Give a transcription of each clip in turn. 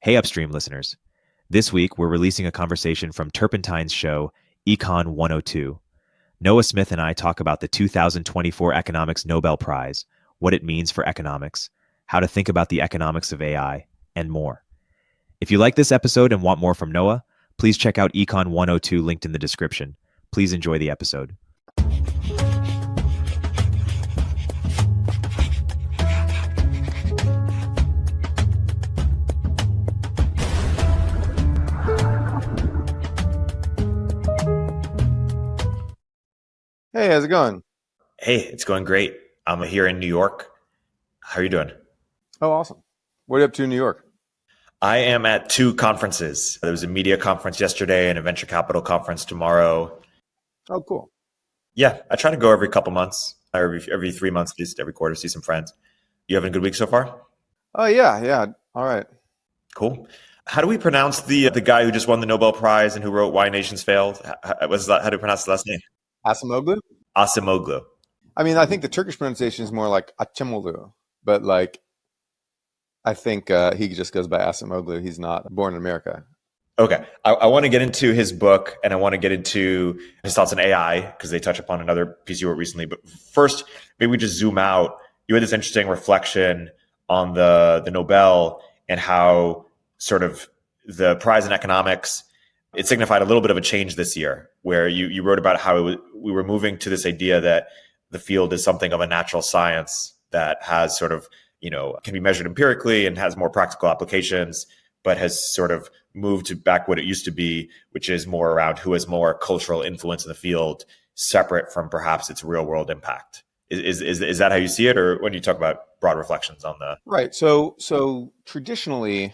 Hey, Upstream listeners. This week, we're releasing a conversation from Turpentine's show, Econ 102. Noah Smith and I talk about the 2024 Economics Nobel Prize, what it means for economics, how to think about the economics of AI, and more. If you like this episode and want more from Noah, please check out Econ 102 linked in the description. Please enjoy the episode. Hey, how's it going? Hey, it's going great. I'm here in New York. How are you doing? Oh, awesome. What are you up to in New York? I am at two conferences. There was a media conference yesterday and a venture capital conference tomorrow. Oh, cool. Yeah, I try to go every couple months, every 3 months, at least every quarter, see some friends. You having a good week so far? Oh, yeah. All right. Cool. How do we pronounce the guy who just won the Nobel Prize and who wrote Why Nations Failed? How do you pronounce the last name? Acemoglu? Acemoglu. I mean, I think the Turkish pronunciation is more like Acemoglu, but I think he just goes by Acemoglu. He's not born in America. Okay. I want to get into his book and I want to get into his thoughts on AI because they touch upon another piece you wrote recently. But first, maybe we just zoom out. You had this interesting reflection on the Nobel and how sort of the prize in economics, it signified a little bit of a change this year where you wrote about how we were moving to this idea that the field is something of a natural science that has sort of, can be measured empirically and has more practical applications, but has sort of moved to back what it used to be, which is more around who has more cultural influence in the field, separate from perhaps its real world impact. Is that how you see it? Or when you talk about broad reflections on the... Right. So traditionally,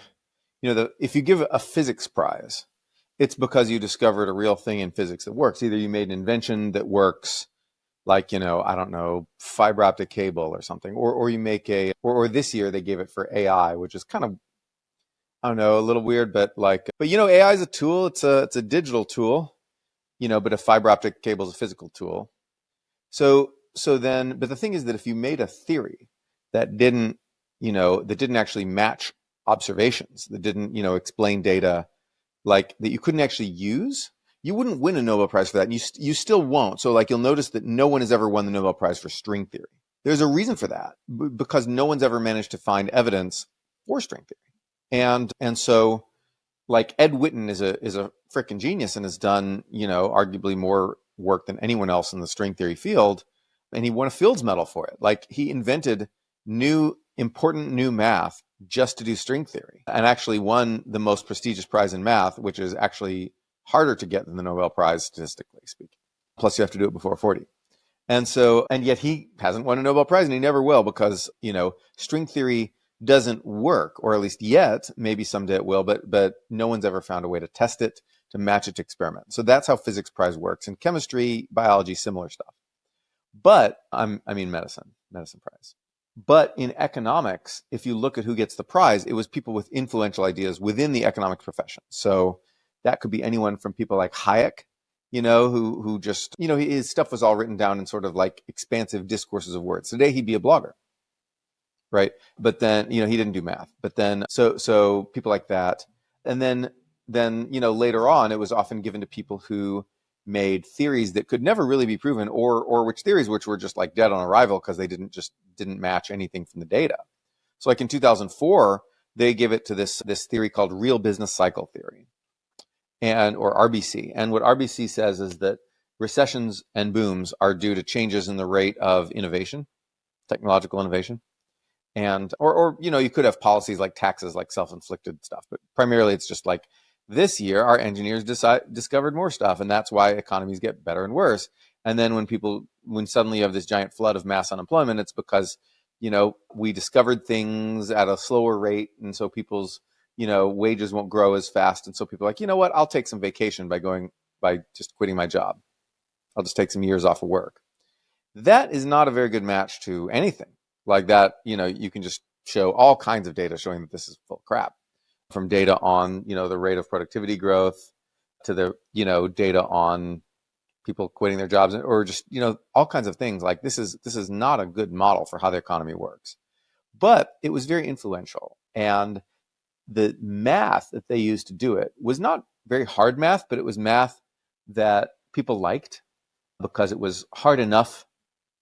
if you give a physics prize, it's because you discovered a real thing in physics that works. Either you made an invention that works, like, I don't know, fiber optic cable or something, or you make or this year they gave it for AI, which is kind of, I don't know, a little weird, but AI is a tool. It's a digital tool, but a fiber optic cable is a physical tool. But the thing is that if you made a theory that didn't actually match observations, that didn't, explain data, like that you couldn't actually use, you wouldn't win a Nobel Prize for that. And you still won't. So you'll notice that no one has ever won the Nobel Prize for string theory. There's a reason for that, because no one's ever managed to find evidence for string theory. And so Ed Witten is a freaking genius and has done, arguably more work than anyone else in the string theory field. And he won a Fields Medal for it. He invented important new math just to do string theory, and actually won the most prestigious prize in math, which is actually harder to get than the Nobel Prize, statistically speaking. Plus, you have to do it before 40. And yet he hasn't won a Nobel Prize, and he never will, because, string theory doesn't work, or at least yet. Maybe someday it will, but no one's ever found a way to test it, to match it to experiment. So that's how physics prize works. In chemistry, biology, similar stuff. But medicine prize. But in economics, if you look at who gets the prize, it was people with influential ideas within the economics profession. So that could be anyone from people like Hayek, who just, his stuff was all written down in sort of expansive discourses of words. Today he'd be a blogger, right? But then, he didn't do math. But then, so people like that. And then, later on, it was often given to people who made theories that could never really be proven, or which were just dead on arrival because they didn't match anything from the data. So in 2004, they give it to this theory called real business cycle theory, or RBC. And what RBC says is that recessions and booms are due to changes in the rate of innovation, technological innovation. And or you could have policies like taxes, like self-inflicted stuff, but primarily it's just this year our engineers discovered more stuff, and that's why economies get better and worse. And then when suddenly you have this giant flood of mass unemployment, it's because we discovered things at a slower rate, and so people's wages won't grow as fast, and so people are like, what, I'll take some vacation by just quitting my job. I'll just take some years off of work. That is not a very good match to anything like that. You can just show all kinds of data showing that this is full of crap. From data on, the rate of productivity growth to the, data on people quitting their jobs, or just, all kinds of things. This is not a good model for how the economy works. But it was very influential. And the math that they used to do it was not very hard math, but it was math that people liked because it was hard enough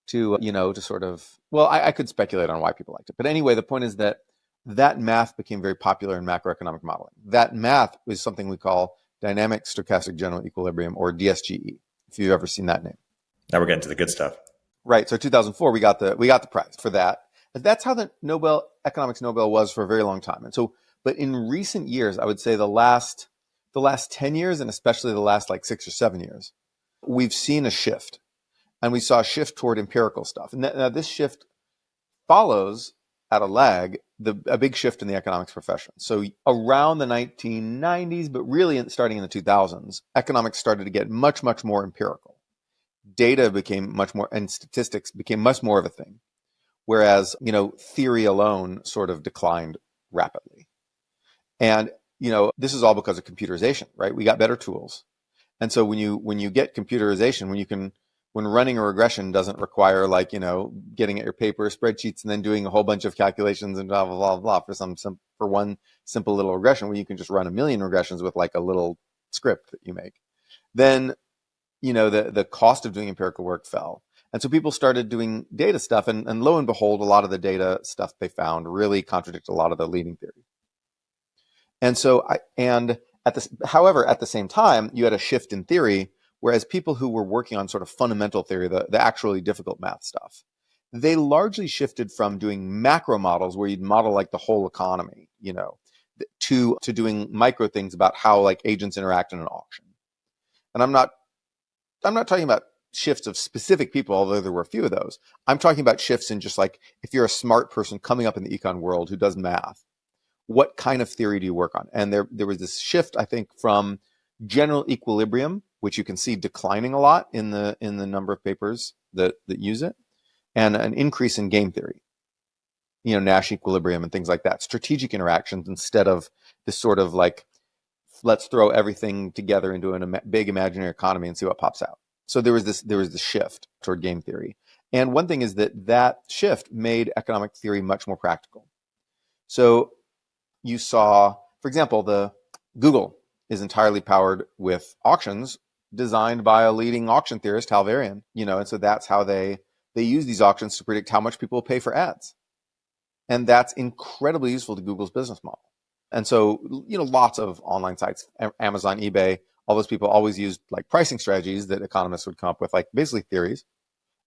to, to sort of, well, I could speculate on why people liked it. But anyway, the point is that math became very popular in macroeconomic modeling. That math is something we call dynamic stochastic general equilibrium, or DSGE, if you've ever seen that name. Now we're getting to the good stuff. Right. So 2004, we got the prize for that. That's how the economics Nobel was for a very long time. And so, but in recent years, I would say the last 10 years, and especially the last like 6 or 7 years, we've seen a shift. And we saw a shift toward empirical stuff. And now this shift follows at a lag a big shift in the economics profession. So around the 1990s, but really starting in the 2000s, economics started to get much, much more empirical. Data became much more, and statistics became much more of a thing. Whereas, theory alone sort of declined rapidly. And, this is all because of computerization, right? We got better tools. And so when you get computerization, when running a regression doesn't require getting at your paper spreadsheets and then doing a whole bunch of calculations and blah, blah, blah, blah for one simple little regression, where you can just run a million regressions with like a little script that you make, then, the cost of doing empirical work fell. And so people started doing data stuff, and lo and behold, a lot of the data stuff they found really contradicted a lot of the leading theory. And so however, at the same time, you had a shift in theory. Whereas people who were working on sort of fundamental theory, the actually difficult math stuff, they largely shifted from doing macro models where you'd model like the whole economy, to doing micro things about how like agents interact in an auction. And I'm not talking about shifts of specific people, although there were a few of those. I'm talking about shifts in just like, if you're a smart person coming up in the econ world who does math, what kind of theory do you work on? And there was this shift, I think, from general equilibrium, which you can see declining a lot in the number of papers that use it, and an increase in game theory, Nash equilibrium and things like that, strategic interactions instead of this sort of like, let's throw everything together into a big imaginary economy and see what pops out. So there was this shift toward game theory. And one thing is that shift made economic theory much more practical. So you saw, for example, the Google is entirely powered with auctions designed by a leading auction theorist, Hal Varian, and so that's how they use these auctions to predict how much people will pay for ads. And that's incredibly useful to Google's business model. And so, lots of online sites, Amazon, eBay, all those people always used like pricing strategies that economists would come up with, like basically theories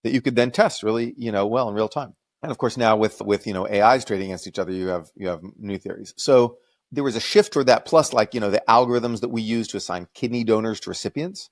that you could then test really, well in real time. And of course, now with AIs trading against each other, you have new theories. So there was a shift toward that. Plus, like, the algorithms that we use to assign kidney donors to recipients,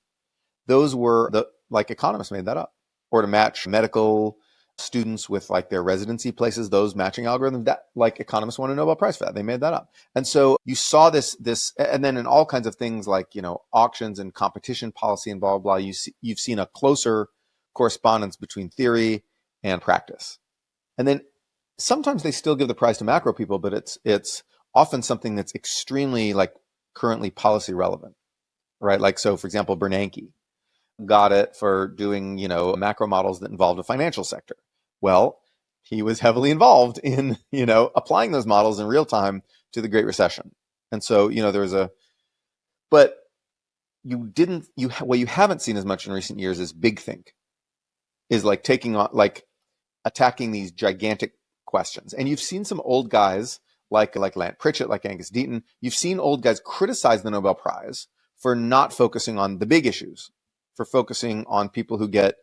those were economists made that up, or to match medical students with like their residency places, those matching algorithms, that like economists won a Nobel Prize for that. They made that up. And so you saw this, and then in all kinds of things like, auctions and competition policy and blah, blah, blah, you've seen a closer correspondence between theory and practice. And then sometimes they still give the prize to macro people, but it's often something that's extremely like currently policy relevant, right? Like, so for example, Bernanke got it for doing, macro models that involved the financial sector. Well, he was heavily involved in, applying those models in real time to the Great Recession. And so, but what you haven't seen as much in recent years is big think, is like taking on, like attacking these gigantic questions. And you've seen some old guys like Lant Pritchett, like Angus Deaton. You've seen old guys criticize the Nobel Prize for not focusing on the big issues, for focusing on people who get,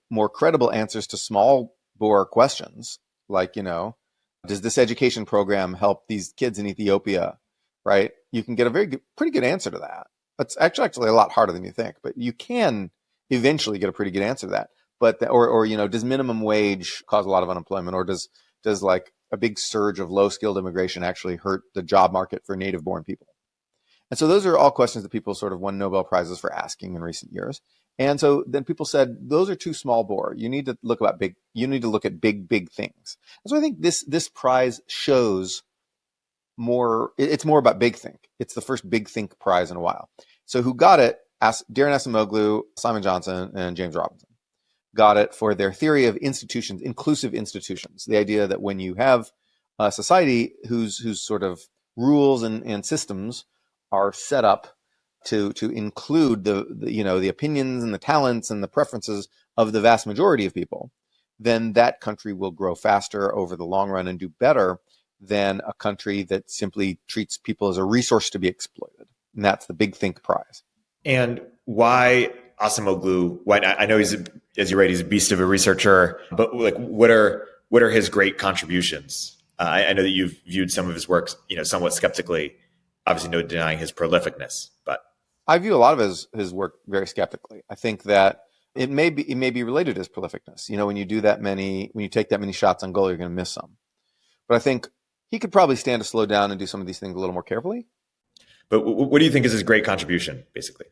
more credible answers to small bore questions. Like, does this education program help these kids in Ethiopia? Right? You can get a pretty good answer to that. It's actually a lot harder than you think, but you can eventually get a pretty good answer to that. But does minimum wage cause a lot of unemployment, or does like a big surge of low skilled immigration actually hurt the job market for native born people? And so those are all questions that people sort of won Nobel Prizes for asking in recent years. And so then people said, those are too small bore. You need to look at big things. And so I think this prize shows more, it's more about big think. It's the first big think prize in a while. So who got it? Darren Acemoglu, Simon Johnson, and James Robinson got it for their theory of institutions, inclusive institutions. The idea that when you have a society whose sort of rules and systems are set up to include the opinions and the talents and the preferences of the vast majority of people, then that country will grow faster over the long run and do better than a country that simply treats people as a resource to be exploited. And that's the big think prize. And why Acemoglu? Why, I know he's, as you write, he's a beast of a researcher, but like, what are his great contributions? I know that you've viewed some of his works, somewhat skeptically. Obviously, no denying his prolificness, but I view a lot of his work very skeptically. I think that it may be related to his prolificness. When you take that many shots on goal, you're going to miss some. But I think he could probably stand to slow down and do some of these things a little more carefully. But what do you think is his great contribution, basically?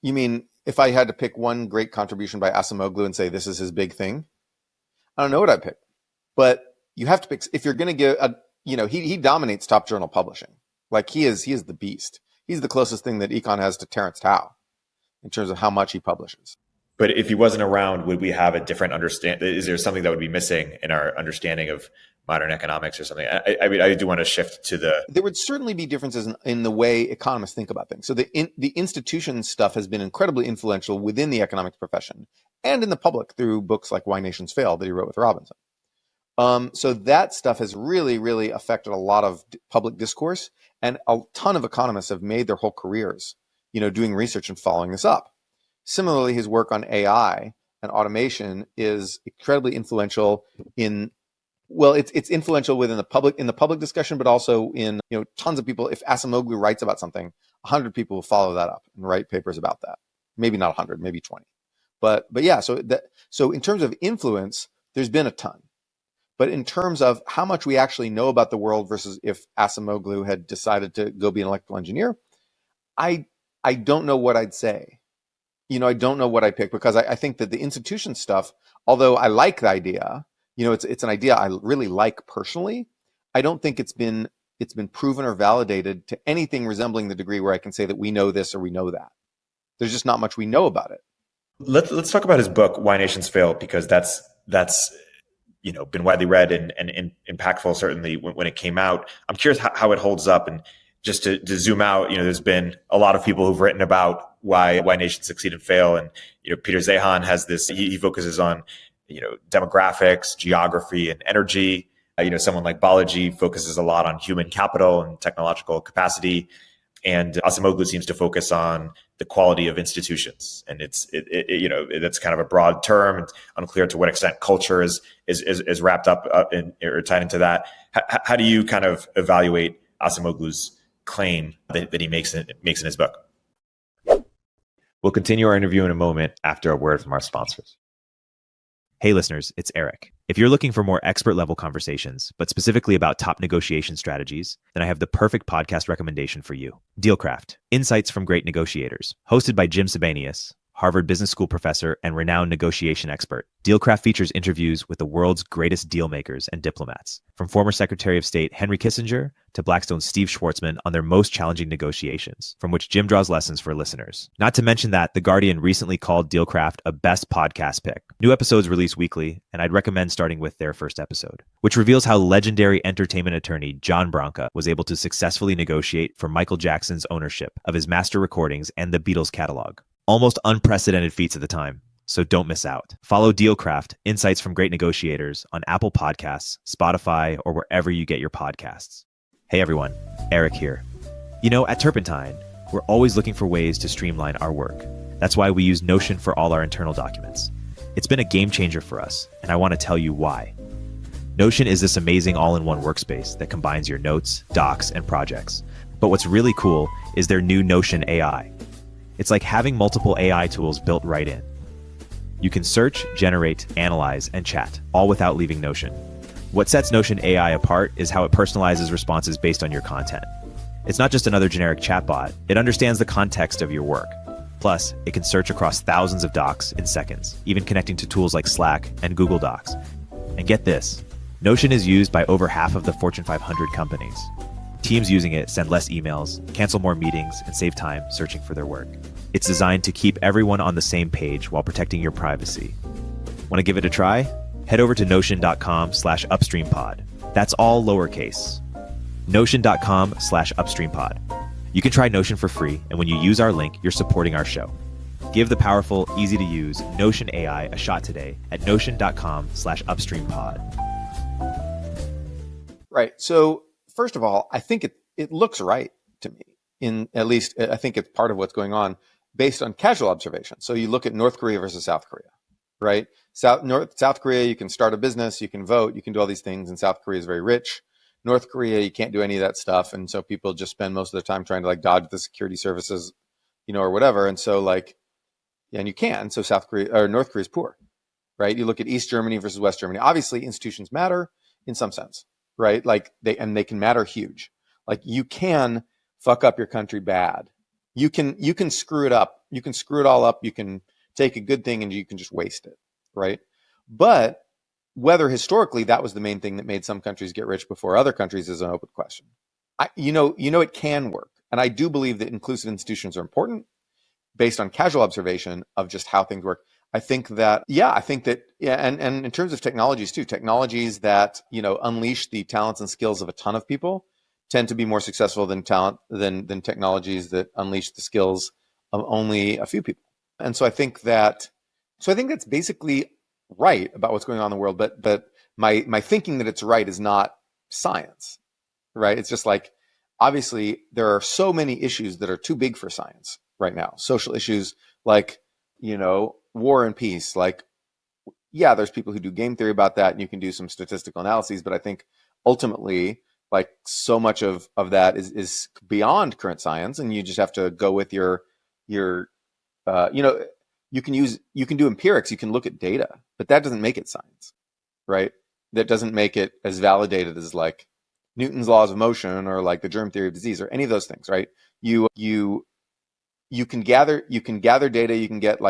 You mean if I had to pick one great contribution by Acemoglu and say this is his big thing? I don't know what I'd pick. But you have to pick, if you're going to give he dominates top journal publishing. Like he is the beast. He's the closest thing that econ has to Terence Tao in terms of how much he publishes. But if he wasn't around, would we have a different understanding? Is there something that would be missing in our understanding of modern economics or something? I mean, I do want to shift to There would certainly be differences in the way economists think about things. So the institution stuff has been incredibly influential within the economics profession and in the public through books like Why Nations Fail that he wrote with Robinson. So that stuff has really, really affected a lot of public discourse, and a ton of economists have made their whole careers, doing research and following this up. Similarly, his work on AI and automation is incredibly influential it's influential within the public discussion, but also in, tons of people. If Acemoglu writes about something, 100 people will follow that up and write papers about that. Maybe not 100, maybe 20. But yeah, so in terms of influence, there's been a ton. But in terms of how much we actually know about the world versus if Acemoglu had decided to go be an electrical engineer, I don't know what I'd say. I don't know what I pick, because I think that the institution stuff, although I like the idea, it's an idea I really like personally, I don't think it's been proven or validated to anything resembling the degree where I can say that we know this or we know that. There's just not much we know about it. Let's talk about his book, Why Nations Fail, because that's been widely read and impactful, certainly when it came out. I'm curious how it holds up. And just to zoom out, there's been a lot of people who've written about why nations succeed and fail. And, Peter Zeihan has this, he focuses on, demographics, geography, and energy. Someone like Balaji focuses a lot on human capital and technological capacity. And Acemoglu seems to focus on the quality of institutions. And that's kind of a broad term. It's unclear to what extent culture is wrapped up in or tied into that. How do you kind of evaluate Acemoglu's claim that he makes in his book? We'll continue our interview in a moment after a word from our sponsors. Hey listeners, it's Erik. If you're looking for more expert level conversations, but specifically about top negotiation strategies, then I have the perfect podcast recommendation for you. Dealcraft, Insights from Great Negotiators, hosted by Jim Sebenius, Harvard Business School professor and renowned negotiation expert. Dealcraft features interviews with the world's greatest deal makers and diplomats, from former Secretary of State Henry Kissinger to Blackstone's Steve Schwarzman on their most challenging negotiations, from which Jim draws lessons for listeners. Not to mention that The Guardian recently called Dealcraft a best podcast pick. New episodes release weekly, and I'd recommend starting with their first episode, which reveals how legendary entertainment attorney John Branca was able to successfully negotiate for Michael Jackson's ownership of his master recordings and the Beatles catalog. Almost unprecedented feats at the time, so don't miss out. Follow Dealcraft, Insights from Great Negotiators on Apple Podcasts, Spotify, or wherever you get your podcasts. Hey everyone, Erik here. At Turpentine, we're always looking for ways to streamline our work. That's why we use Notion for all our internal documents. It's been a game changer for us, and I want to tell you why. Notion is this amazing all-in-one workspace that combines your notes, docs, and projects. But what's really cool is their new Notion AI. It's like having multiple AI tools built right in. You can search, generate, analyze, and chat, all without leaving Notion. What sets Notion AI apart is how it personalizes responses based on your content. It's not just another generic chatbot, it understands the context of your work. Plus, it can search across thousands of docs in seconds, even connecting to tools like Slack and Google Docs. And get this, Notion is used by over half of the Fortune 500 companies. Teams using it send less emails, cancel more meetings, and save time searching for their work. It's designed to keep everyone on the same page while protecting your privacy. Want to give it a try? Head over to notion.com/upstreampod. That's all lowercase. Notion.com/upstreampod. You can try Notion for free, and when you use our link, you're supporting our show. Give the powerful, easy-to-use Notion AI a shot today at notion.com/upstreampod. Right. So first of all, I think it looks right to me. In at least, I think it's part of what's going on based on casual observation. So you look at North Korea versus South Korea, right? South Korea, you can start a business, you can vote, you can do all these things, and South Korea is very rich. North Korea, you can't do any of that stuff, and so people just spend most of their time trying to like dodge the security services, or whatever. And so and you can. So South Korea or North Korea is poor, right? You look at East Germany versus West Germany. Obviously, institutions matter in some sense, right? Like they can matter huge. Like you can fuck up your country bad. You can screw it up. You can screw it all up. You can take a good thing and you can just waste it, right? But whether historically that was the main thing that made some countries get rich before other countries is an open question. It can work, and I do believe that inclusive institutions are important based on casual observation of just how things work. I think that, and in terms of technologies too, technologies that, unleash the talents and skills of a ton of people tend to be more successful than technologies that unleash the skills of only a few people. And so I think that's basically right about what's going on in the world. But my thinking that it's right is not science, right? It's just like, obviously there are so many issues that are too big for science right now. Social issues like, war and peace. Like, yeah, there's people who do game theory about that, and you can do some statistical analyses, but I think ultimately, like, so much of that is beyond current science, and you just have to go with your you can do empirics, you can look at data, but that doesn't make it science, right? That doesn't make it as validated as like Newton's laws of motion or like the germ theory of disease or any of those things, right? You can gather data, you can get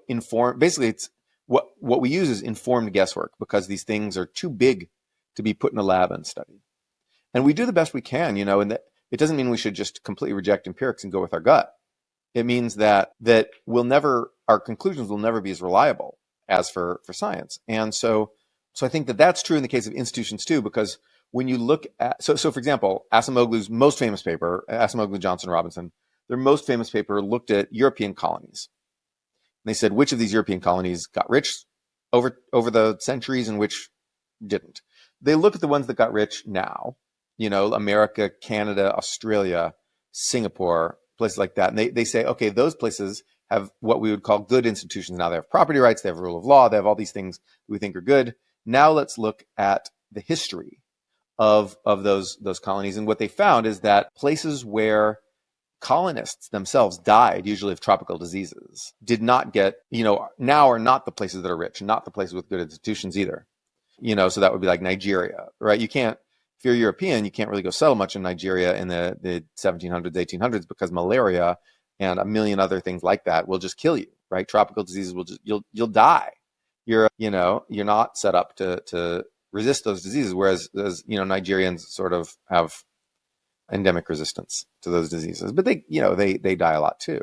informed. Basically, it's what we use is informed guesswork because these things are too big to be put in a lab and studied. And we do the best we can, and that it doesn't mean we should just completely reject empirics and go with our gut. It means that our conclusions will never be as reliable as for science. And so I think that that's true in the case of institutions too, because when you look at, so for example, Acemoglu's most famous paper, Acemoglu, Johnson, Robinson, their most famous paper looked at European colonies. And they said which of these European colonies got rich over the centuries and which didn't. They look at the ones that got rich now, America, Canada, Australia, Singapore, places like that. And they say, okay, those places have what we would call good institutions. Now they have property rights, they have rule of law, they have all these things we think are good. Now let's look at the history of those colonies. And what they found is that places where colonists themselves died, usually of tropical diseases, did not get, now are not the places that are rich, not the places with good institutions either. So that would be like Nigeria, right? You can't, if you're European, you can't really go settle much in Nigeria in the 1700s, 1800s, because malaria and a million other things like that will just kill you, right? Tropical diseases will you'll die. You're not set up to resist those diseases, whereas Nigerians sort of have endemic resistance to those diseases, but they die a lot too.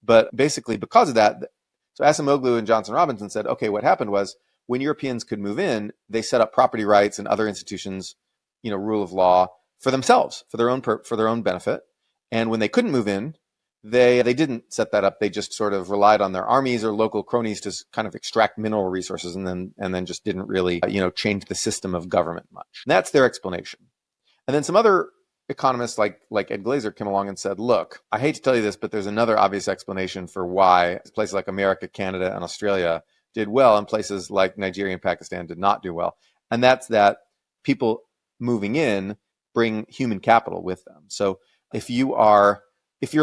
But basically because of that, so Acemoglu and Johnson Robinson said, okay, what happened was when Europeans could move in, they set up property rights and other institutions, rule of law for themselves, for their own benefit. And when they couldn't move in, they didn't set that up. They just sort of relied on their armies or local cronies to kind of extract mineral resources, and then just didn't really change the system of government much. And that's their explanation. And then some other economists like Ed Glazer came along and said, look, I hate to tell you this, but there's another obvious explanation for why places like America, Canada, and Australia did well and places like Nigeria and Pakistan did not do well. And that's that people moving in bring human capital with them. So if you're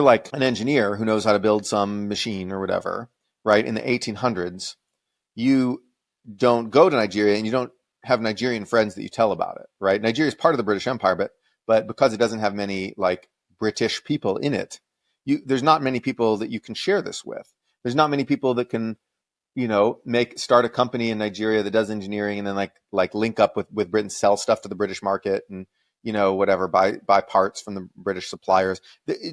like an engineer who knows how to build some machine or whatever, right, in the 1800s, you don't go to Nigeria and you don't have Nigerian friends that you tell about it, right? Nigeria is part of the British Empire, but because it doesn't have many like British people in it, there's not many people that you can share this with. There's not many people that can, start a company in Nigeria that does engineering and then like link up with Britain, sell stuff to the British market and, whatever, buy parts from the British suppliers.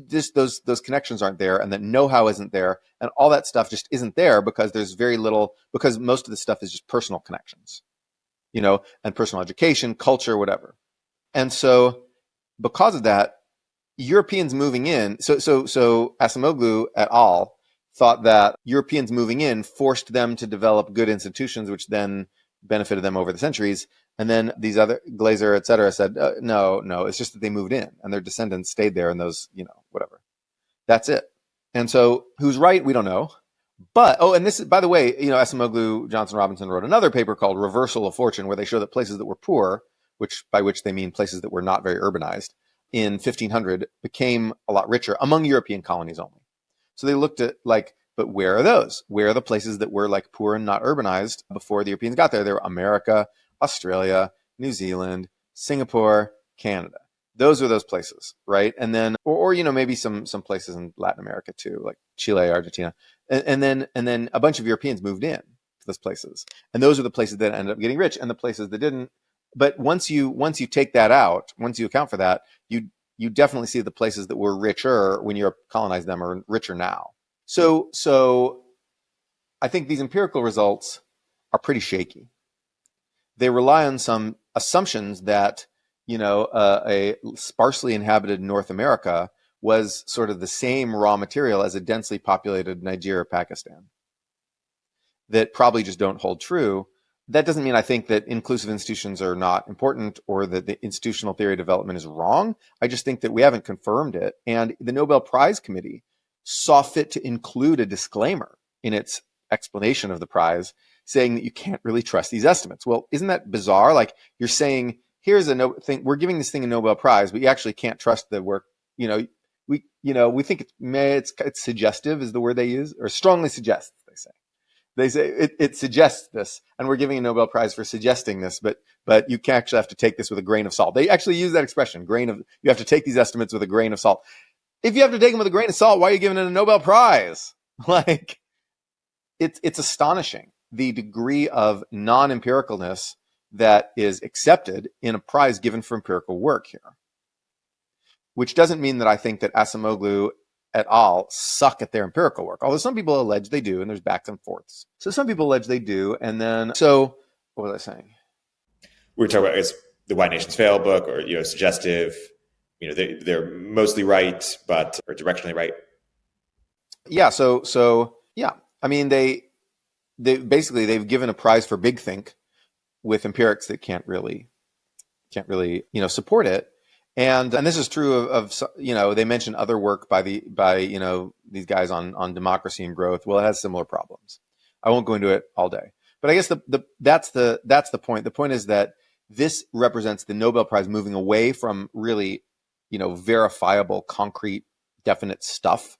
Just those connections aren't there, and the know-how isn't there, and all that stuff just isn't there because there's very little, because most of the stuff is just personal connections, and personal education, culture, whatever. And so because of that, Europeans moving in, so Acemoglu et al. Thought that Europeans moving in forced them to develop good institutions, which then benefited them over the centuries. And then these other, Glaser, et cetera, said, no, it's just that they moved in and their descendants stayed there and those, whatever. That's it. And so who's right? We don't know. But, and this is, by the way, Acemoglu, Johnson Robinson wrote another paper called Reversal of Fortune, where they show that places that were poor, by which they mean places that were not very urbanized, in 1500 became a lot richer among European colonies only. So they looked at but where are those? Where are the places that were poor and not urbanized before the Europeans got there? They were America, Australia, New Zealand, Singapore, Canada. Those are those places, right? And then, or maybe some places in Latin America too, like Chile, Argentina, and then a bunch of Europeans moved in to those places, and those are the places that ended up getting rich, and the places that didn't. But once you take that out, once you account for that, you definitely see the places that were richer when Europe colonized them are richer now. So I think these empirical results are pretty shaky. They rely on some assumptions that, a sparsely inhabited North America was sort of the same raw material as a densely populated Nigeria or Pakistan, that probably just don't hold true. That doesn't mean I think that inclusive institutions are not important or that the institutional theory of development is wrong. I just think that we haven't confirmed it. And the Nobel Prize Committee saw fit to include a disclaimer in its explanation of the prize saying that you can't really trust these estimates. Well, isn't that bizarre? You're saying, here's a thing, we're giving this thing a Nobel Prize, but you actually can't trust the work. We think it's suggestive is the word they use, or strongly suggests, they say. They say it suggests this, and we're giving a Nobel Prize for suggesting this, but you actually have to take this with a grain of salt. They actually use that expression, you have to take these estimates with a grain of salt. If you have to take them with a grain of salt, why are you giving it a Nobel Prize? It's astonishing, the degree of non-empiricalness that is accepted in a prize given for empirical work here. Which doesn't mean that I think that Acemoglu et al. Suck at their empirical work, although some people allege they do, and there's backs and forths. So some people allege they do, and then, what was I saying? We were talking about the Why Nations Fail book, or suggestive. They're mostly right, but or directionally right. Yeah. So yeah. I mean, they basically they've given a prize for big think with empirics that can't really support it. And this is true of they mention other work by these guys on democracy and growth. Well, it has similar problems. I won't go into it all day, but I guess that's the point. The point is that this represents the Nobel Prize moving away from really, verifiable, concrete, definite stuff,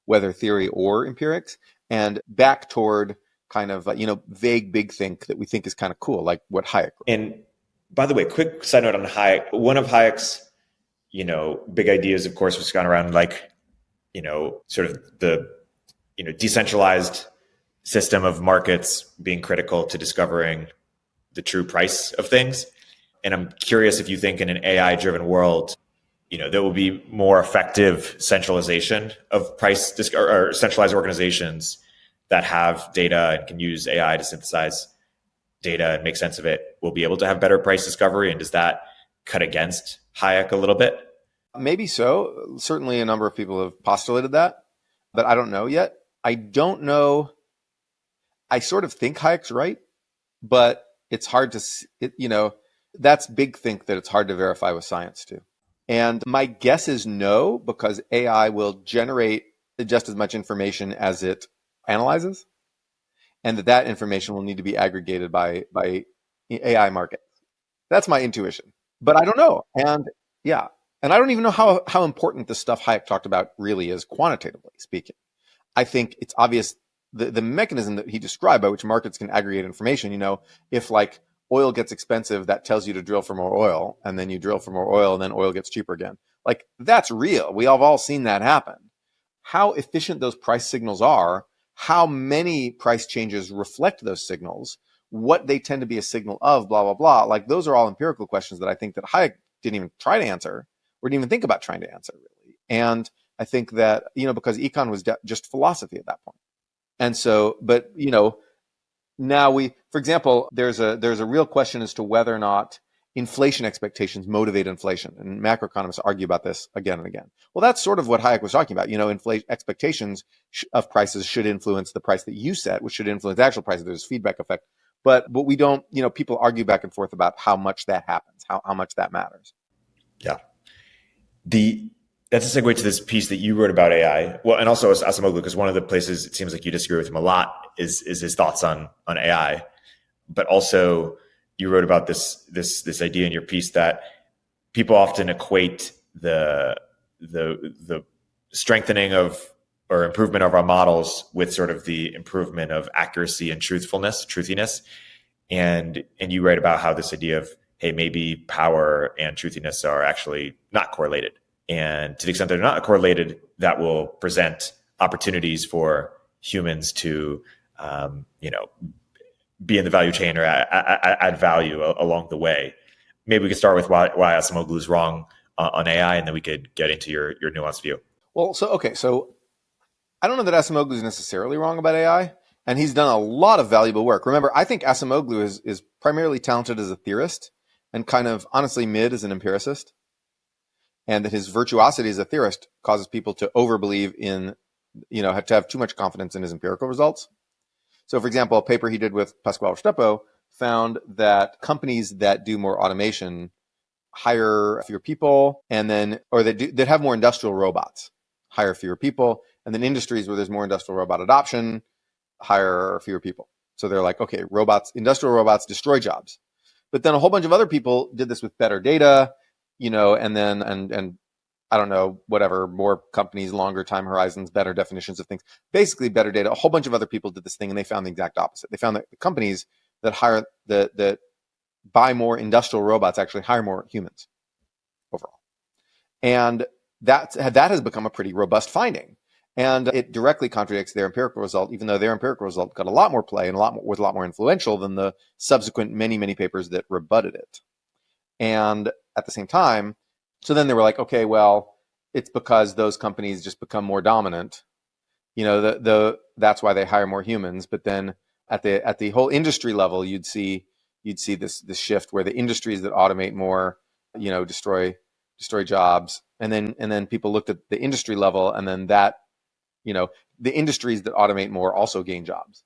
whether theory or empirics, and back toward kind of vague big think that we think is kind of cool, like what Hayek wrote. And by the way, quick side note on Hayek. One of Hayek's big ideas, of course, was gone around sort of the decentralized system of markets being critical to discovering the true price of things. And I'm curious if you think in an AI-driven world, there will be more effective centralization of price or centralized organizations that have data and can use AI to synthesize data and make sense of it will be able to have better price discovery. And does that cut against Hayek a little bit? Maybe so. Certainly a number of people have postulated that, but I don't know yet. I don't know. I sort of think Hayek's right, but it's hard to, that's big think that it's hard to verify with science too. And my guess is no, because AI will generate just as much information as it analyzes, and that information will need to be aggregated by AI markets. That's my intuition, but I don't know. And yeah. And I don't even know how important the stuff Hayek talked about really is, quantitatively speaking. I think it's obvious the mechanism that he described by which markets can aggregate information. If oil gets expensive, that tells you to drill for more oil, and then you drill for more oil, and then oil gets cheaper again. That's real. We have all seen that happen. How efficient those price signals are, how many price changes reflect those signals, what they tend to be a signal of, blah, blah, blah. Those are all empirical questions that I think that Hayek didn't even try to answer, or didn't even think about trying to answer, really. And I think that, because econ was just philosophy at that point. And so, but, now for example, there's a real question as to whether or not inflation expectations motivate inflation. And macroeconomists argue about this again and again. Well, that's sort of what Hayek was talking about. Inflation expectations of prices should influence the price that you set, which should influence the actual price. There's a feedback effect. But we don't, people argue back and forth about how much that happens, how much that matters. Yeah. That's a segue to this piece that you wrote about AI. Well, and also Acemoglu, because one of the places it seems like you disagree with him a lot is his thoughts on AI. But also you wrote about this idea in your piece that people often equate the strengthening of or improvement of our models with sort of the improvement of accuracy and truthiness. And you write about how this idea of, hey, maybe power and truthiness are actually not correlated. And to the extent they're not correlated, that will present opportunities for humans to, be in the value chain or add value along the way. Maybe we could start with why Acemoglu is wrong on AI, and then we could get into your nuanced view. Well, so I don't know that Acemoglu is necessarily wrong about AI, and he's done a lot of valuable work. Remember, I think Acemoglu is primarily talented as a theorist and kind of honestly mid as an empiricist, and that his virtuosity as a theorist causes people to overbelieve in, have to have too much confidence in his empirical results. So, for example, a paper he did with Pasquale Restrepo found that companies that do more automation hire fewer people, and then, or that have more industrial robots hire fewer people, and then industries where there's more industrial robot adoption hire fewer people. So they're like, okay, industrial robots destroy jobs. But then a whole bunch of other people did this with better data, and then I don't know, whatever, more companies, longer time horizons, better definitions of things, basically better data. A whole bunch of other people did this thing, and they found the exact opposite. They found that the companies that buy more industrial robots actually hire more humans overall. And that has become a pretty robust finding. And it directly contradicts their empirical result, even though their empirical result got a lot more play and was a lot more influential than the subsequent many, many papers that rebutted it. And at the same time, so then they were like, okay, well, it's because those companies just become more dominant. That's why they hire more humans. But then at the whole industry level, you'd see this shift where the industries that automate more, destroy jobs. And then people looked at the industry level, and then that, the industries that automate more also gain jobs.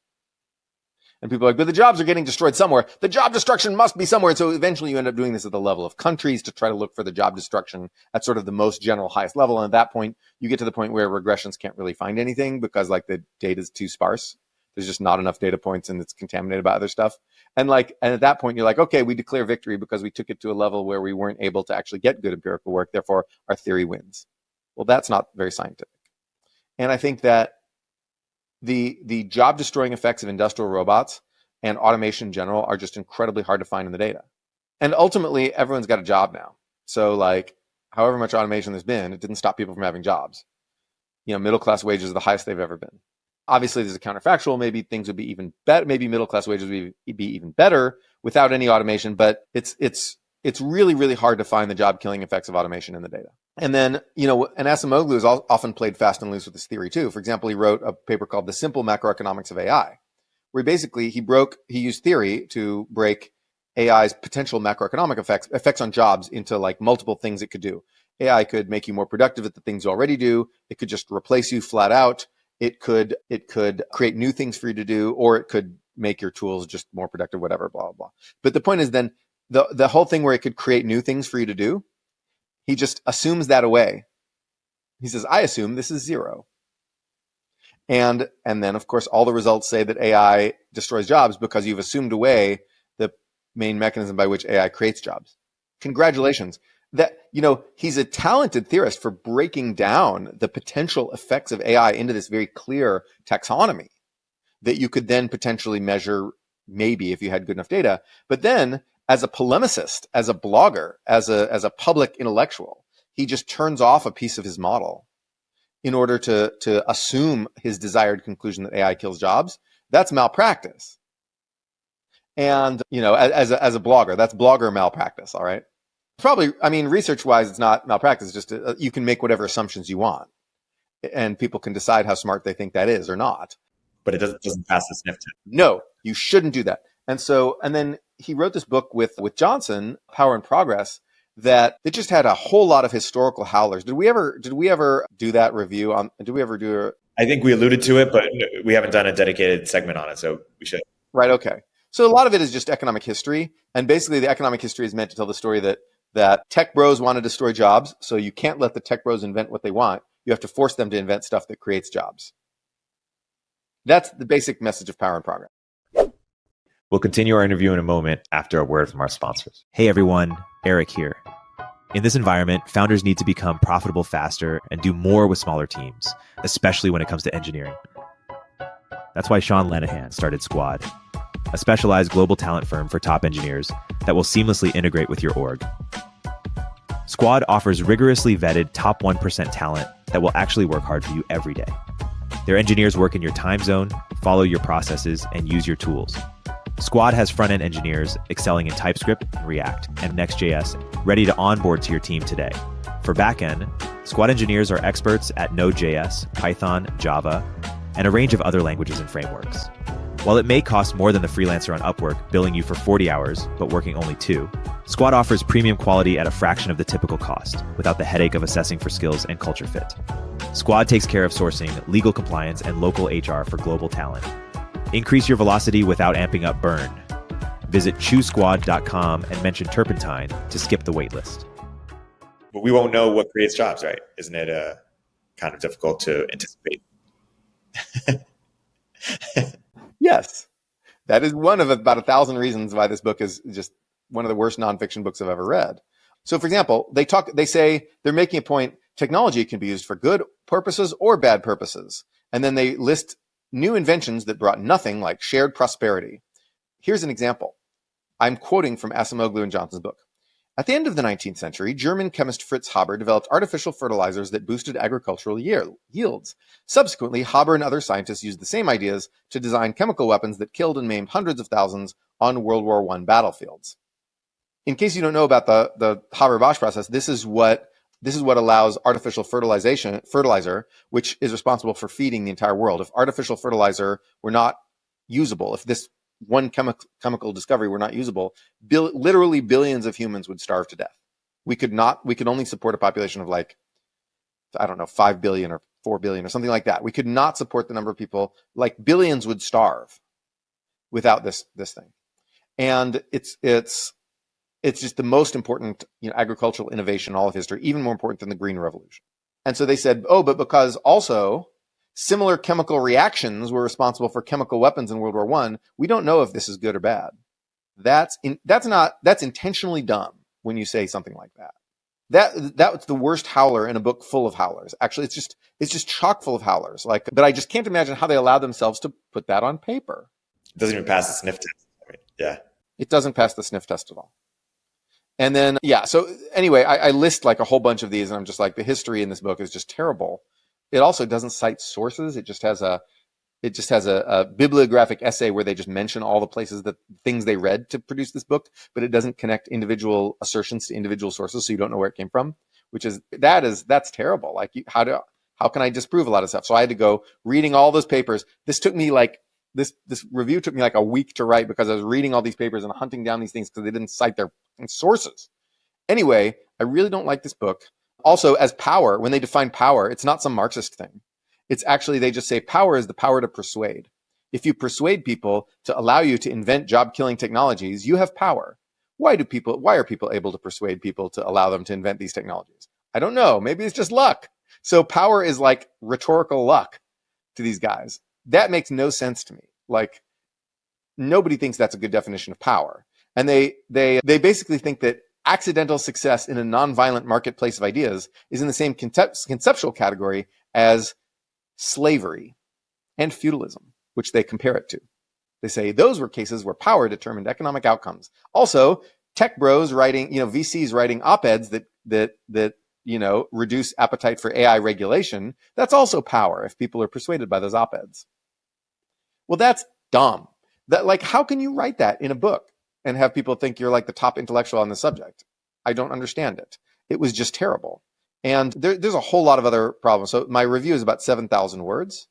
And people are like, but the jobs are getting destroyed somewhere. The job destruction must be somewhere. And so eventually you end up doing this at the level of countries to try to look for the job destruction at sort of the most general, highest level. And at that point, you get to the point where regressions can't really find anything because the data is too sparse. There's just not enough data points, and it's contaminated by other stuff. And at that point, you're like, okay, we declare victory because we took it to a level where we weren't able to actually get good empirical work. Therefore, our theory wins. Well, that's not very scientific. And I think that the job destroying effects of industrial robots and automation in general are just incredibly hard to find in the data. And ultimately, everyone's got a job now. So however much automation there's been, it didn't stop people from having jobs. Middle class wages are the highest they've ever been. Obviously, there's a counterfactual. Maybe things would be even better. Maybe middle class wages would be even better without any automation. But it's really, really hard to find the job killing effects of automation in the data. And then, and Acemoglu has often played fast and loose with this theory too. For example, he wrote a paper called The Simple Macroeconomics of AI, where basically he used theory to break AI's potential macroeconomic effects on jobs into multiple things it could do. AI could make you more productive at the things you already do. It could just replace you flat out. It could create new things for you to do, or it could make your tools just more productive, whatever, blah, blah, blah. But the point is then the whole thing where it could create new things for you to do, he just assumes that away. He says, I assume this is zero. And then, of course, all the results say that AI destroys jobs because you've assumed away the main mechanism by which AI creates jobs. Congratulations. That, he's a talented theorist for breaking down the potential effects of AI into this very clear taxonomy that you could then potentially measure, maybe if you had good enough data. But then, as a polemicist, as a blogger, as a public intellectual, he just turns off a piece of his model in order to assume his desired conclusion that AI kills jobs. That's malpractice. And, as a blogger, that's blogger malpractice, all right? Probably, research-wise, it's not malpractice. It's just you can make whatever assumptions you want, and people can decide how smart they think that is or not. But it doesn't pass the sniff test. No, you shouldn't do that. And then he wrote this book with Johnson, Power and Progress, that it just had a whole lot of historical howlers. Did we ever do that review on? Did we ever do? I think we alluded to it, but we haven't done a dedicated segment on it, so we should. Right. Okay. So a lot of it is just economic history, and basically the economic history is meant to tell the story that tech bros want to destroy jobs, so you can't let the tech bros invent what they want. You have to force them to invent stuff that creates jobs. That's the basic message of Power and Progress. We'll continue our interview in a moment after a word from our sponsors. Hey everyone, Erik here. In this environment, founders need to become profitable faster and do more with smaller teams, especially when it comes to engineering. That's why Sean Lenihan started Squad, a specialized global talent firm for top engineers that will seamlessly integrate with your org. Squad offers rigorously vetted top 1% talent that will actually work hard for you every day. Their engineers work in your time zone, follow your processes, and use your tools. Squad has front-end engineers excelling in TypeScript, React, and Next.js ready to onboard to your team today. For backend, Squad engineers are experts at Node.js, Python, Java, and a range of other languages and frameworks. While it may cost more than the freelancer on Upwork billing you for 40 hours, but working only 2, Squad offers premium quality at a fraction of the typical cost, without the headache of assessing for skills and culture fit. Squad takes care of sourcing, legal compliance, and local HR for global talent. Increase your velocity without amping up burn. Visit choosesquad.com and mention Turpentine to skip the waitlist. But we won't know what creates jobs, right? Isn't it kind of difficult to anticipate? Yes. That is one of about 1,000 reasons why this book is just one of the worst nonfiction books I've ever read. So for example, they say they're making a point, technology can be used for good purposes or bad purposes. And then they list new inventions that brought nothing, like shared prosperity. Here's an example. I'm quoting from Acemoglu and Johnson's book. At the end of the 19th century, German chemist Fritz Haber developed artificial fertilizers that boosted agricultural yields. Subsequently, Haber and other scientists used the same ideas to design chemical weapons that killed and maimed hundreds of thousands on World War I battlefields. In case you don't know about the Haber-Bosch process, this is what allows artificial fertilizer, which is responsible for feeding the entire world. If artificial fertilizer were not usable, if this one chemical discovery were not usable, literally billions of humans would starve to death. We could only support a population of 5 billion or 4 billion or something like that. We could not support the number of people, like billions would starve without this thing. And it's just the most important, agricultural innovation in all of history, even more important than the Green Revolution. And so they said, but because also similar chemical reactions were responsible for chemical weapons in World War I, we don't know if this is good or bad. That's intentionally dumb when you say something like that. That's the worst howler in a book full of howlers. Actually, it's just chock full of howlers. But I just can't imagine how they allow themselves to put that on paper. It doesn't even pass the sniff test. Yeah. It doesn't pass the sniff test at all. And then, so anyway, I list a whole bunch of these, and I'm just like, the history in this book is just terrible. It also doesn't cite sources. It just has a bibliographic essay where they just mention all the things they read to produce this book, but it doesn't connect individual assertions to individual sources, so you don't know where it came from, that's terrible. How can I disprove a lot of stuff? So I had to go reading all those papers. This took me this review took me a week to write because I was reading all these papers and hunting down these things because they didn't cite their sources. Anyway, I really don't like this book. Also, as power, when they define power, it's not some Marxist thing. It's actually, they just say power is the power to persuade. If you persuade people to allow you to invent job-killing technologies, you have power. Why are people able to persuade people to allow them to invent these technologies? I don't know. Maybe it's just luck. So power is like rhetorical luck to these guys. That makes no sense to me. Nobody thinks that's a good definition of power. And they basically think that accidental success in a nonviolent marketplace of ideas is in the same conceptual category as slavery and feudalism, which they compare it to. They say those were cases where power determined economic outcomes. Also, tech bros writing, VCs writing op-eds that reduce appetite for AI regulation, that's also power if people are persuaded by those op-eds. Well, that's dumb. How can you write that in a book and have people think you're the top intellectual on the subject? I don't understand it. It was just terrible. And there's a whole lot of other problems. So my review is about 7,000 words.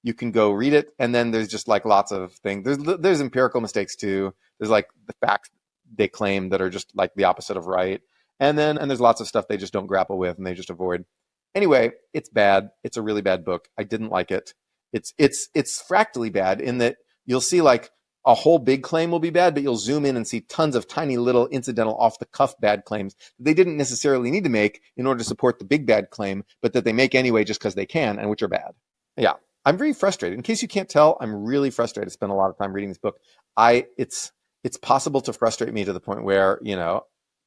You can go read it, and then there's just like lots of things. There's empirical mistakes too. There's like the facts they claim that are just like the opposite of right, and there's lots of stuff they just don't grapple with and they just avoid. Anyway, it's bad. It's a really bad book. I didn't like it. It's fractally bad in that you'll see like a whole big claim will be bad, but you'll zoom in and see tons of tiny little incidental off the cuff bad claims that they didn't necessarily need to make in order to support the big bad claim, but that they make anyway just because they can, and which are bad. Yeah. I'm very frustrated. In case you can't tell, I'm really frustrated. I spent a lot of time reading this book. It's possible to frustrate me to the point where,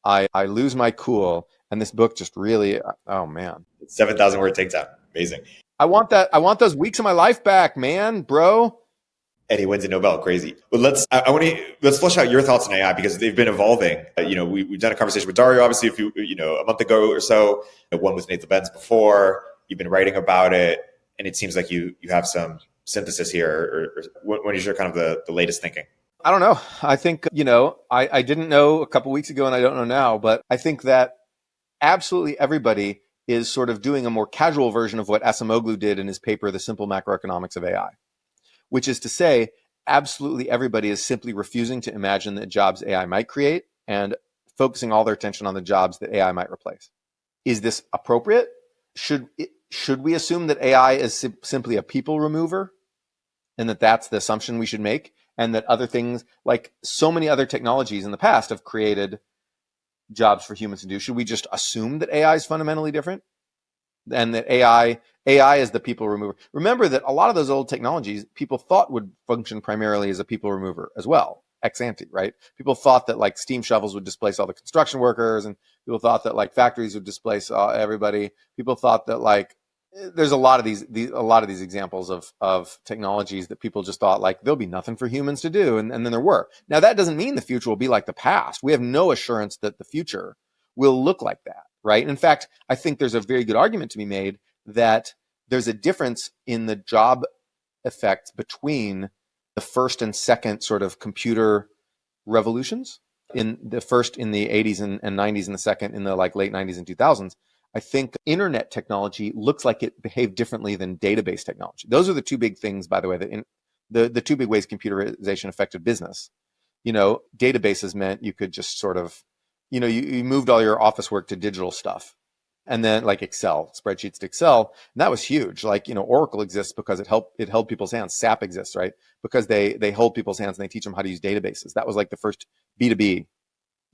I lose my cool, and this book just really, oh man. 7,000 word takedown. Amazing. I want that. I want those weeks of my life back, man, bro. And he wins a Nobel. Crazy. But let's flesh out your thoughts on AI, because they've been evolving. We've done a conversation with Dario, obviously, a month ago or so. One with Nathan Benz before. You've been writing about it, and it seems like you have some synthesis here. Or what is your kind of the latest thinking? I don't know. I think, I didn't know a couple weeks ago and I don't know now, but I think that absolutely everybody is sort of doing a more casual version of what Acemoglu did in his paper, The Simple Macroeconomics of AI, which is to say, absolutely everybody is simply refusing to imagine the jobs AI might create and focusing all their attention on the jobs that AI might replace. Is this appropriate? Should we assume that AI is simply a people remover and that that's the assumption we should make, and that other things, like so many other technologies in the past, have created jobs for humans to do? Should we just assume that AI is fundamentally different and that AI is the people remover? Remember that a lot of those old technologies people thought would function primarily as a people remover as well, ex ante, right? People thought that like steam shovels would displace all the construction workers, and people thought that like factories would displace everybody. People thought that like there's a lot of these examples of technologies that people just thought like there'll be nothing for humans to do, and then there were. Now that doesn't mean the future will be like the past. We have no assurance that the future will look like that, right? In fact, I think there's a very good argument to be made that there's a difference in the job effects between the first and second sort of computer revolutions. In the first in the 80s and 90s, and the second in the like late 90s and 2000s. I think internet technology looks like it behaved differently than database technology. Those are the two big things, by the way, that the two big ways computerization affected business. Databases meant you could just sort of, you moved all your office work to digital stuff. And then like Excel, spreadsheets to Excel, and that was huge. Like, Oracle exists because it held people's hands. SAP exists, right? Because they hold people's hands and they teach them how to use databases. That was like the first B2B,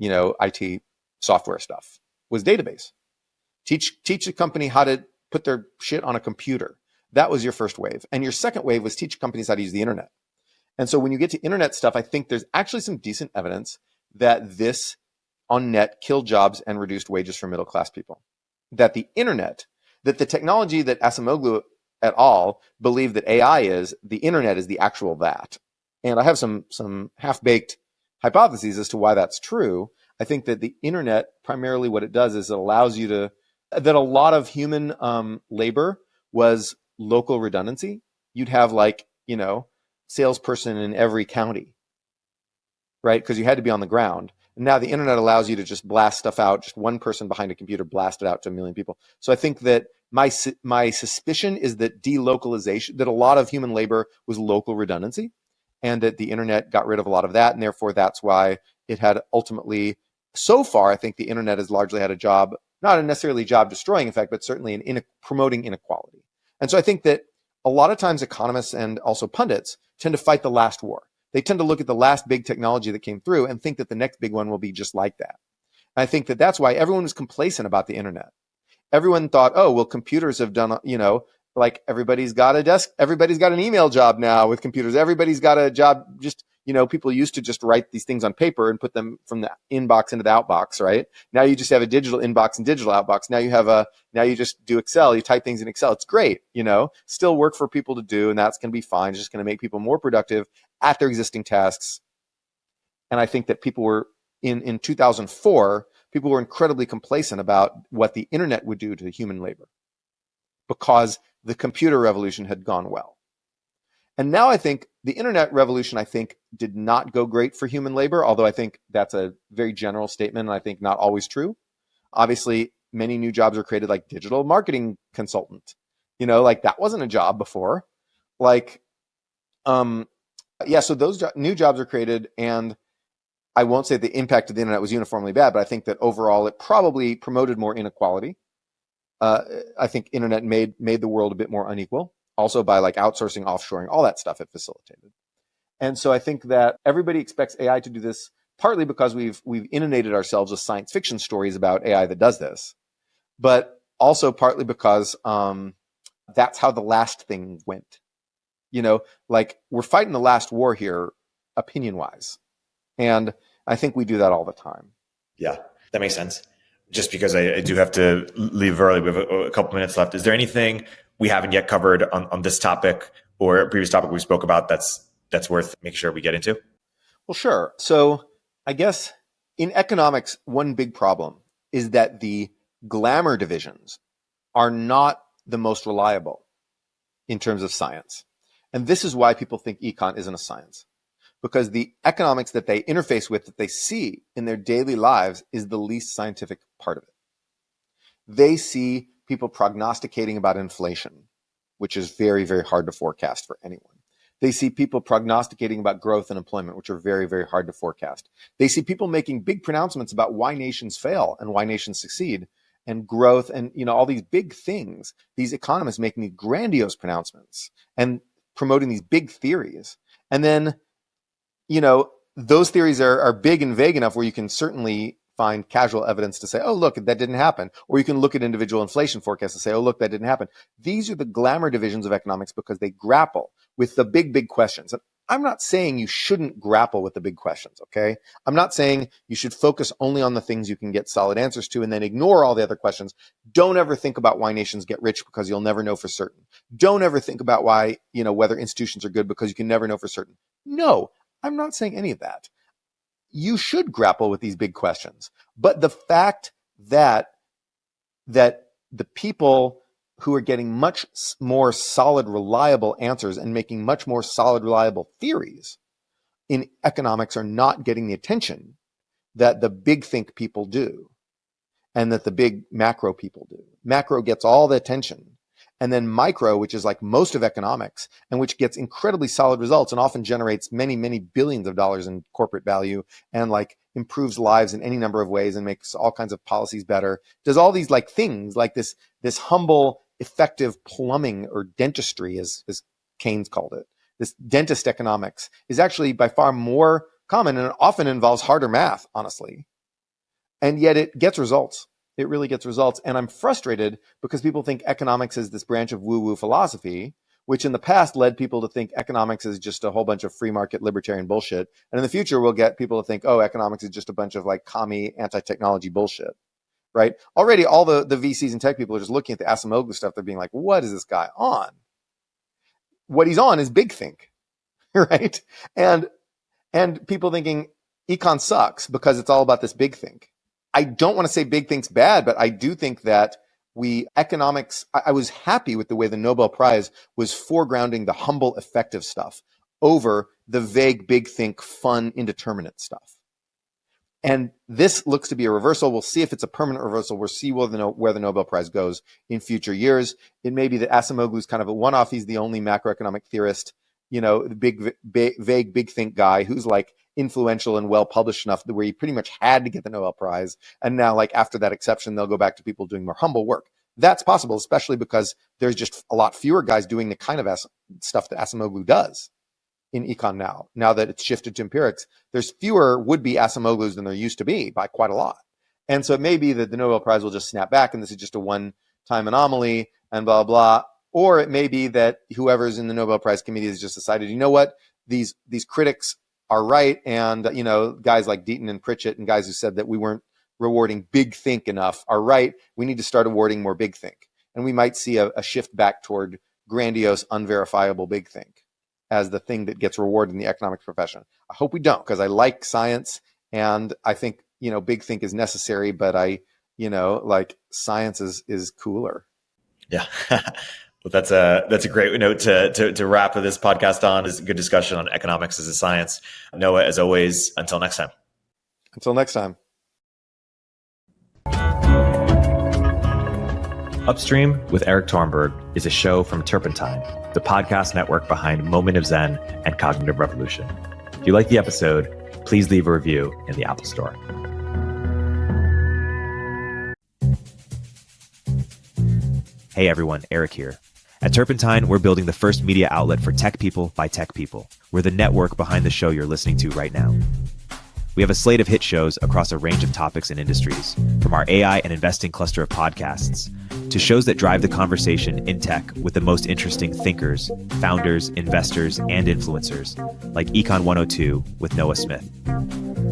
IT software stuff was database. Teach a company how to put their shit on a computer. That was your first wave. And your second wave was teach companies how to use the internet. And so when you get to internet stuff, I think there's actually some decent evidence that this on net killed jobs and reduced wages for middle class people. That the internet, that the technology that Acemoglu et al. Believe that AI is, the internet is the actual that. And I have some half-baked hypotheses as to why that's true. I think that the internet, primarily what it does is it allows you to, that a lot of human labor was local redundancy. You'd have like, salesperson in every county, right? Because you had to be on the ground. And now the internet allows you to just blast stuff out, just one person behind a computer blast it out to a million people. So I think that my suspicion is that delocalization, that a lot of human labor was local redundancy, and that the internet got rid of a lot of that. And therefore, that's why it had ultimately, so far, I think the internet has largely had a job, not a necessarily job destroying effect, but certainly in promoting inequality. And so I think that a lot of times economists and also pundits tend to fight the last war. They tend to look at the last big technology that came through and think that the next big one will be just like that. And I think that that's why everyone was complacent about the internet. Everyone thought, oh, well, computers have done, like everybody's got a desk, everybody's got an email job now with computers. Everybody's got a job, just, people used to just write these things on paper and put them from the inbox into the outbox, right? Now you just have a digital inbox and digital outbox. Now you just do Excel, you type things in Excel. It's great, still work for people to do, and that's going to be fine. It's just going to make people more productive at their existing tasks. And I think that people were, in 2004, people were incredibly complacent about what the internet would do to human labor because the computer revolution had gone well. And now I think the internet revolution, did not go great for human labor, although I think that's a very general statement and I think not always true. Obviously, many new jobs are created, like digital marketing consultant. Like that wasn't a job before. like, so those new jobs are created, and I won't say the impact of the internet was uniformly bad, but I think that overall it probably promoted more inequality. I think internet made the world a bit more unequal, also by like outsourcing, offshoring, all that stuff it facilitated. And so I think that everybody expects AI to do this, partly because we've inundated ourselves with science fiction stories about AI that does this, but also partly because that's how the last thing went. Like we're fighting the last war here, opinion-wise. And I think we do that all the time. Yeah, that makes sense. Just because I do have to leave early, we have a couple minutes left. Is there anything we haven't yet covered on this topic or a previous topic we spoke about that's worth making sure we get into? Well, sure. So I guess in economics, one big problem is that the glamour divisions are not the most reliable in terms of science. And this is why people think econ isn't a science, because the economics that they interface with, that they see in their daily lives, is the least scientific part of it. They see people prognosticating about inflation, which is very, very hard to forecast for anyone. They see people prognosticating about growth and employment, which are very, very hard to forecast. They see people making big pronouncements about why nations fail and why nations succeed, and growth, and all these big things. These economists making these grandiose pronouncements and promoting these big theories. And then, those theories are big and vague enough where you can certainly find casual evidence to say, oh, look, that didn't happen. Or you can look at individual inflation forecasts and say, oh, look, that didn't happen. These are the glamour divisions of economics because they grapple with the big, big questions. And I'm not saying you shouldn't grapple with the big questions, okay? I'm not saying you should focus only on the things you can get solid answers to and then ignore all the other questions. Don't ever think about why nations get rich because you'll never know for certain. Don't ever think about why, whether institutions are good because you can never know for certain. No, I'm not saying any of that. You should grapple with these big questions. But the fact that the people who are getting much more solid, reliable answers and making much more solid, reliable theories in economics are not getting the attention that the big think people do and that the big macro people do. Macro gets all the attention. And then micro, which is like most of economics and which gets incredibly solid results and often generates many, many billions of dollars in corporate value and like improves lives in any number of ways and makes all kinds of policies better, does all these like things like this humble, effective plumbing or dentistry, as Keynes called it. This dentist economics is actually by far more common and it often involves harder math, honestly. And yet it gets results. It really gets results. And I'm frustrated because people think economics is this branch of woo-woo philosophy, which in the past led people to think economics is just a whole bunch of free market libertarian bullshit. And in the future, we'll get people to think, oh, economics is just a bunch of like commie anti-technology bullshit, right? Already all the VCs and tech people are just looking at the Acemoglu stuff. They're being like, what is this guy on? What he's on is big think, right? And people thinking econ sucks because it's all about this big think. I don't want to say big think's bad, but I do think that economics, I was happy with the way the Nobel Prize was foregrounding the humble, effective stuff over the vague, big think, fun, indeterminate stuff. And this looks to be a reversal. We'll see if it's a permanent reversal. We'll see where the Nobel Prize goes in future years. It may be that Acemoglu is kind of a one-off. He's the only macroeconomic theorist, the big, vague, big think guy who's like influential and well published enough where he pretty much had to get the Nobel Prize. And now, like after that exception, they'll go back to people doing more humble work. That's possible, especially because there's just a lot fewer guys doing the kind of stuff that Acemoglu does in econ now that it's shifted to empirics. There's fewer would-be Acemoglus than there used to be by quite a lot. And so it may be that the Nobel Prize will just snap back and this is just a one-time anomaly and blah, blah. Or it may be that whoever's in the Nobel Prize committee has just decided, you know what, these critics are right. And, guys like Deaton and Pritchett and guys who said that we weren't rewarding big think enough are right. We need to start awarding more big think. And we might see a shift back toward grandiose, unverifiable big think as the thing that gets rewarded in the economics profession. I hope we don't, because I like science and I think, big think is necessary, but like science is cooler. Yeah. Well, that's a great note to wrap this podcast on. Is a good discussion on economics as a science. Noah, as always, until next time. Until next time. Upstream with Erik Torenberg is a show from Turpentine, the podcast network behind Moment of Zen and Cognitive Revolution. If you like the episode, please leave a review in the Apple Store. Hey everyone, Erik here. At Turpentine, we're building the first media outlet for tech people by tech people. We're the network behind the show you're listening to right now. We have a slate of hit shows across a range of topics and industries, from our AI and investing cluster of podcasts to shows that drive the conversation in tech with the most interesting thinkers, founders, investors, and influencers, like Econ 102 with Noah Smith.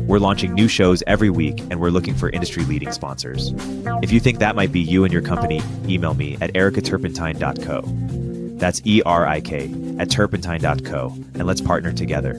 We're launching new shows every week, and we're looking for industry-leading sponsors. If you think that might be you and your company, email me at eric@turpentine.co. That's ERIK at turpentine.co, and let's partner together.